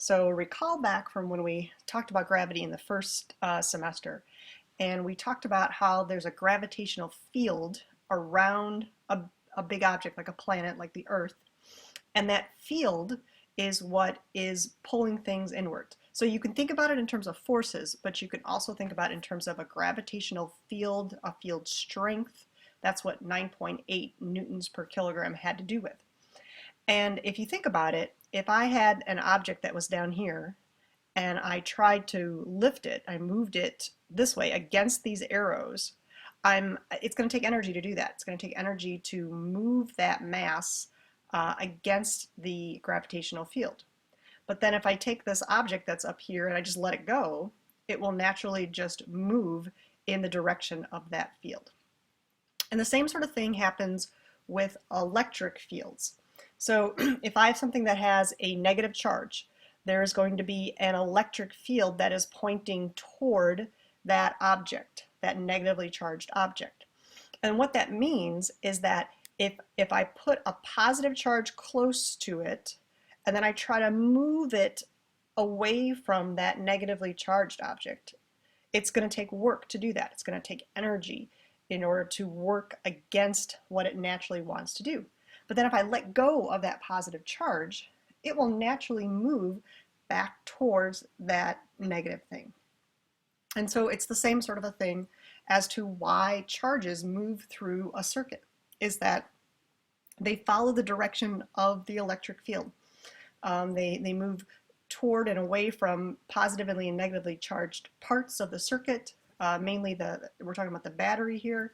So recall back from when we talked about gravity in the first semester, and we talked about how there's a gravitational field around a big object like a planet, like the Earth, and that field is what is pulling things inward. So you can think about it in terms of forces, but you can also think about it in terms of a gravitational field, a field strength. That's what 9.8 newtons per kilogram had to do with. And if you think about it, if I had an object that was down here and I tried to lift it, I moved it this way against these arrows, it's going to take energy to do that. It's going to take energy to move that mass against the gravitational field. But then if I take this object that's up here and I just let it go, it will naturally just move in the direction of that field. And the same sort of thing happens with electric fields. So if I have something that has a negative charge, there is going to be an electric field that is pointing toward that object, that negatively charged object. And what that means is that if I put a positive charge close to it, and then I try to move it away from that negatively charged object, it's going to take work to do that. It's going to take energy in order to work against what it naturally wants to do. But then if I let go of that positive charge, it will naturally move back towards that negative thing. And so it's the same sort of a thing as to why charges move through a circuit, is that they follow the direction of the electric field. They move toward and away from positively and negatively charged parts of the circuit, mainly we're talking about the battery here,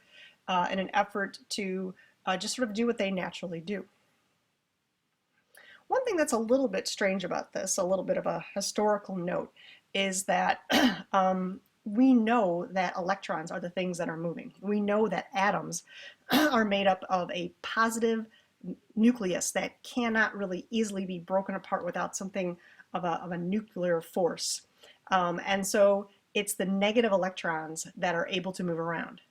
in an effort to just sort of do what they naturally do. One thing that's a little bit strange about this, a little bit of a historical note, is that we know that electrons are the things that are moving. We know that atoms are made up of a positive nucleus that cannot really easily be broken apart without something of a nuclear force. And so it's the negative electrons that are able to move around.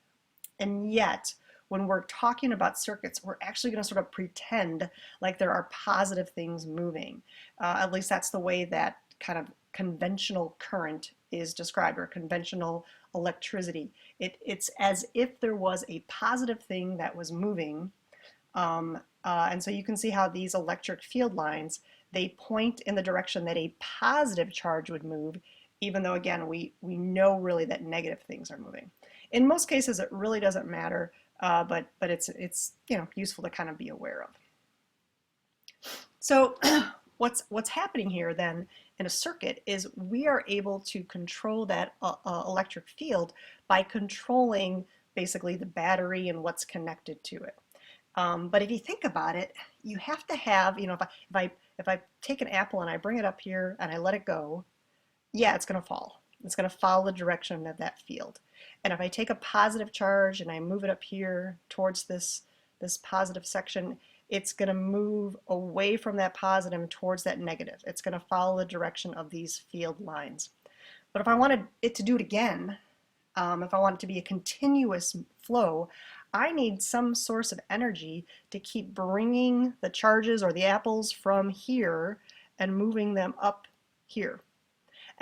And yet, when we're talking about circuits, we're actually going to sort of pretend like there are positive things moving. At least that's the way that kind of conventional current is described, or conventional electricity. It's as if there was a positive thing that was moving. And so you can see how these electric field lines, they point in the direction that a positive charge would move, even though, again, we know really that negative things are moving. In most cases, it really doesn't matter, but it's useful to kind of be aware of. So what's happening here then in a circuit is we are able to control that electric field by controlling basically the battery and what's connected to it. But if you think about it, you have to have, if I take an apple and I bring it up here and I let it go, yeah, it's going to fall. It's going to follow the direction of that field. And if I take a positive charge and I move it up here towards this positive section, it's going to move away from that positive towards that negative. It's going to follow the direction of these field lines. But if I wanted it to do it again, if I want it to be a continuous flow, I need some source of energy to keep bringing the charges or the apples from here and moving them up here.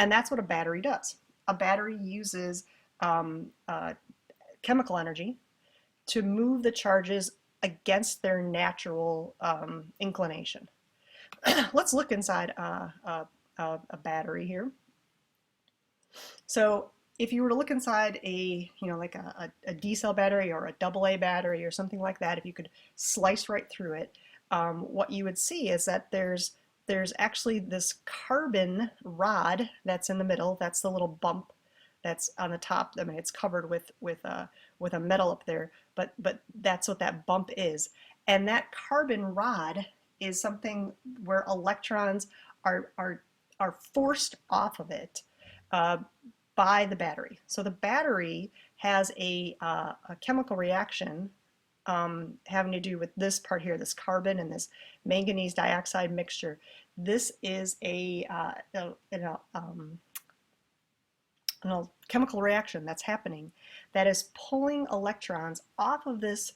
And that's what a battery does. A battery uses chemical energy to move the charges against their natural inclination. Let's look inside a battery here. So if you were to look inside like a D-cell battery or a AA battery or something like that, if you could slice right through it, what you would see is that there's actually this carbon rod that's in the middle. That's the little bump that's on the top. I mean, it's covered with a metal up there, but that's what that bump is. And that carbon rod is something where electrons are forced off of it by the battery. So the battery has a chemical reaction having to do with this part here, this carbon and this manganese dioxide mixture. This is a chemical reaction that's happening that is pulling electrons off of this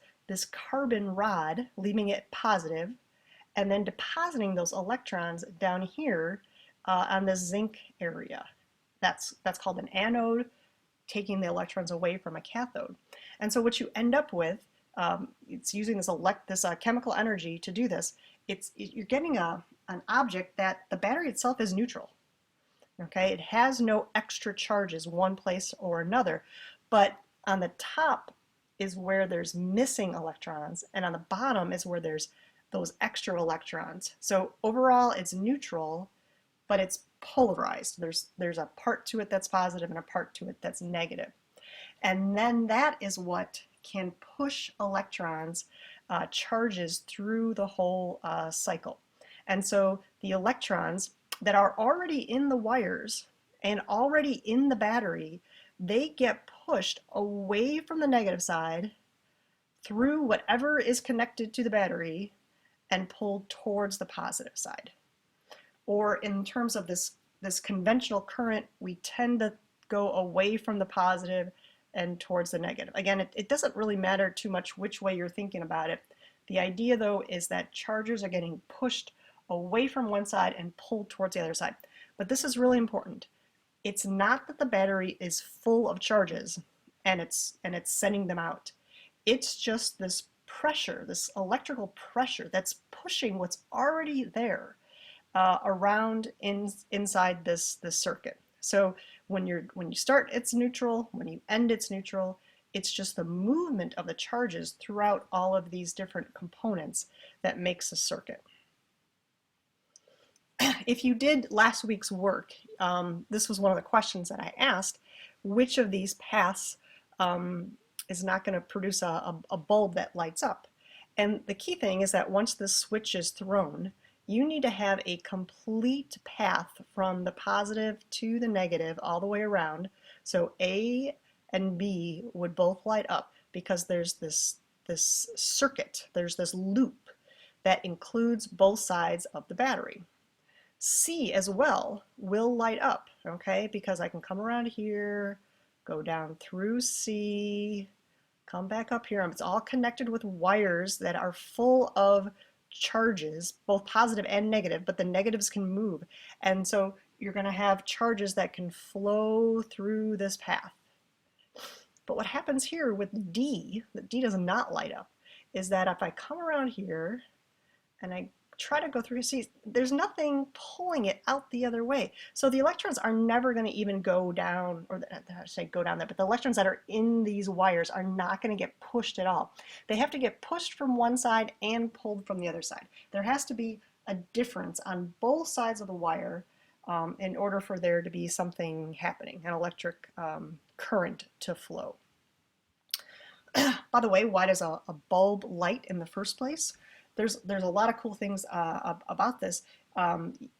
carbon rod, leaving it positive, and then depositing those electrons down here on the zinc area. That's called an anode, taking the electrons away from a cathode. And so what you end up with, it's using this chemical energy to do this. You're getting an object that the battery itself is neutral. Okay, it has no extra charges one place or another, but on the top is where there's missing electrons, and on the bottom is where there's those extra electrons. So overall, it's neutral, but it's polarized. There's a part to it that's positive and a part to it that's negative. And then that is what can push electrons, charges through the whole cycle. And so the electrons that are already in the wires and already in the battery, they get pushed away from the negative side through whatever is connected to the battery and pulled towards the positive side. Or in terms of this conventional current, we tend to go away from the positive and towards the negative. Again, it doesn't really matter too much which way you're thinking about it. The idea, though, is that charges are getting pushed away from one side and pulled towards the other side. But this is really important. It's not that the battery is full of charges and it's sending them out. It's just this pressure, this electrical pressure that's pushing what's already there around inside this circuit. So when you start, it's neutral. When you end, it's neutral. It's just the movement of the charges throughout all of these different components that makes a circuit. If you did last week's work, this was one of the questions that I asked: which of these paths is not going to produce a bulb that lights up? And the key thing is that once this switch is thrown, you need to have a complete path from the positive to the negative all the way around. So A and B would both light up because there's this circuit, there's this loop that includes both sides of the battery. C as well will light up, okay, because I can come around here, go down through C, come back up here. It's all connected with wires that are full of charges, both positive and negative, but the negatives can move. And so you're going to have charges that can flow through this path. But what happens here with D, that D does not light up, is that if I come around here and I try to go through, see, there's nothing pulling it out the other way. So the electrons are never going to even go down, or I say go down there, but the electrons that are in these wires are not going to get pushed at all. They have to get pushed from one side and pulled from the other side. There has to be a difference on both sides of the wire in order for there to be something happening, an electric current to flow. By the way, why does a bulb light in the first place? There's a lot of cool things about this.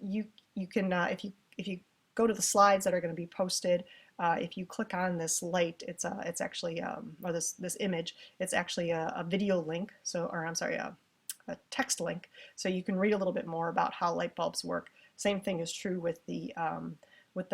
You can if you go to the slides that are going to be posted, if you click on this light, it's actually or this image, it's actually a video link. So, or I'm sorry, a text link. So you can read a little bit more about how light bulbs work. Same thing is true with the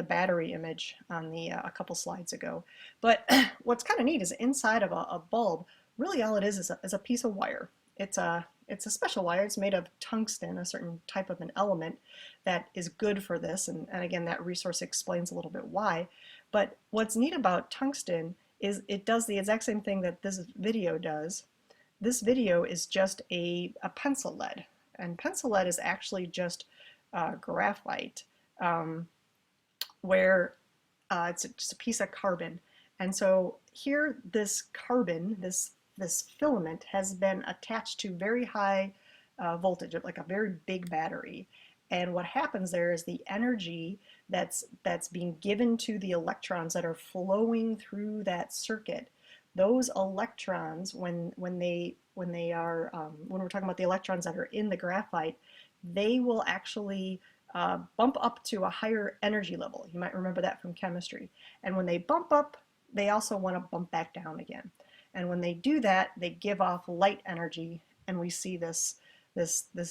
battery image on the a couple slides ago. But what's kind of neat is inside of a bulb, really all it is a piece of wire. It's a special wire. It's made of tungsten, a certain type of an element that is good for this. And again, that resource explains a little bit why. But what's neat about tungsten is it does the exact same thing that this video does. This video is just a pencil lead. And pencil lead is actually just graphite, where it's just a piece of carbon. And so here, this carbon, this filament has been attached to very high voltage, like a very big battery. And what happens there is the energy that's being given to the electrons that are flowing through that circuit. Those electrons, when we're talking about the electrons that are in the graphite, they will actually bump up to a higher energy level. You might remember that from chemistry. And when they bump up, they also want to bump back down again. And when they do that, they give off light energy, and we see this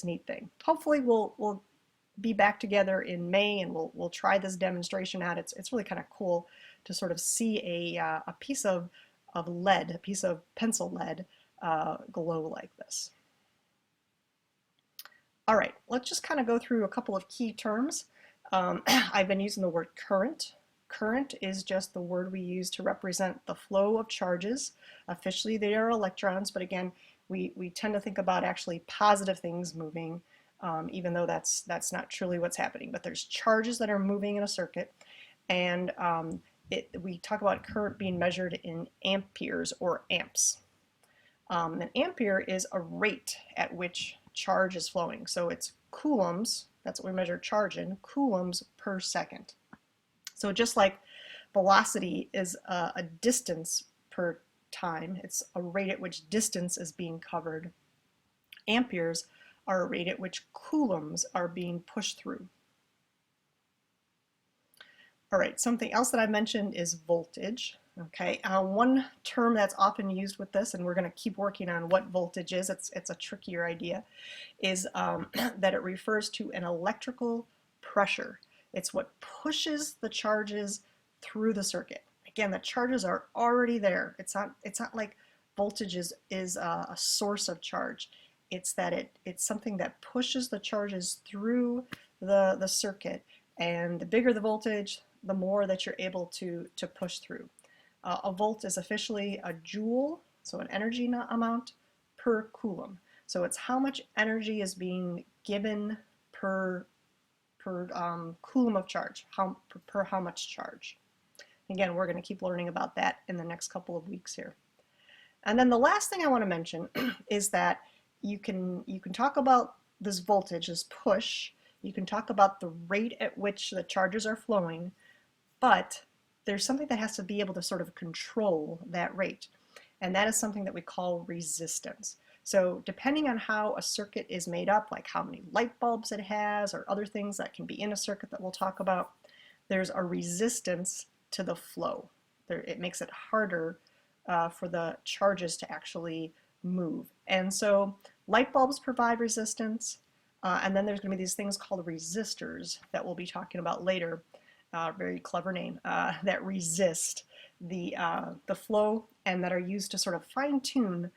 neat thing. Hopefully, we'll be back together in May, and we'll try this demonstration out. It's really kind of cool to sort of see a piece of lead, a piece of pencil lead, glow like this. All right, let's just kind of go through a couple of key terms. I've been using the word current. Current is just the word we use to represent the flow of charges. Officially, they are electrons, but again, we tend to think about actually positive things moving, even though that's not truly what's happening. But there's charges that are moving in a circuit, and we talk about current being measured in amperes or amps. An ampere is a rate at which charge is flowing. So it's coulombs, that's what we measure charge in, coulombs per second. So just like velocity is a distance per time, it's a rate at which distance is being covered. Amperes are a rate at which coulombs are being pushed through. All right, something else that I mentioned is voltage. Okay, one term that's often used with this, and we're going to keep working on what voltage is, it's a trickier idea, is that it refers to an electrical pressure. It's what pushes the charges through the circuit. Again, the charges are already there. It's not like voltage is a source of charge. It's that it's something that pushes the charges through the circuit, and the bigger the voltage, the more that you're able to push through. A volt is officially a joule, so an energy amount per coulomb. So it's how much energy is being given per coulomb of charge, per how much charge. Again, we're going to keep learning about that in the next couple of weeks here. And then the last thing I want to mention is that you can talk about this voltage, this push. You can talk about the rate at which the charges are flowing, but there's something that has to be able to sort of control that rate, and that is something that we call resistance. So depending on how a circuit is made up, like how many light bulbs it has or other things that can be in a circuit that we'll talk about, there's a resistance to the flow. It makes it harder for the charges to actually move. And so light bulbs provide resistance, and then there's going to be these things called resistors that we'll be talking about later. Very clever name, that resist the flow and that are used to sort of fine-tune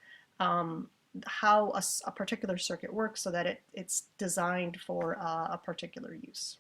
how a particular circuit works so that it's designed for a particular use.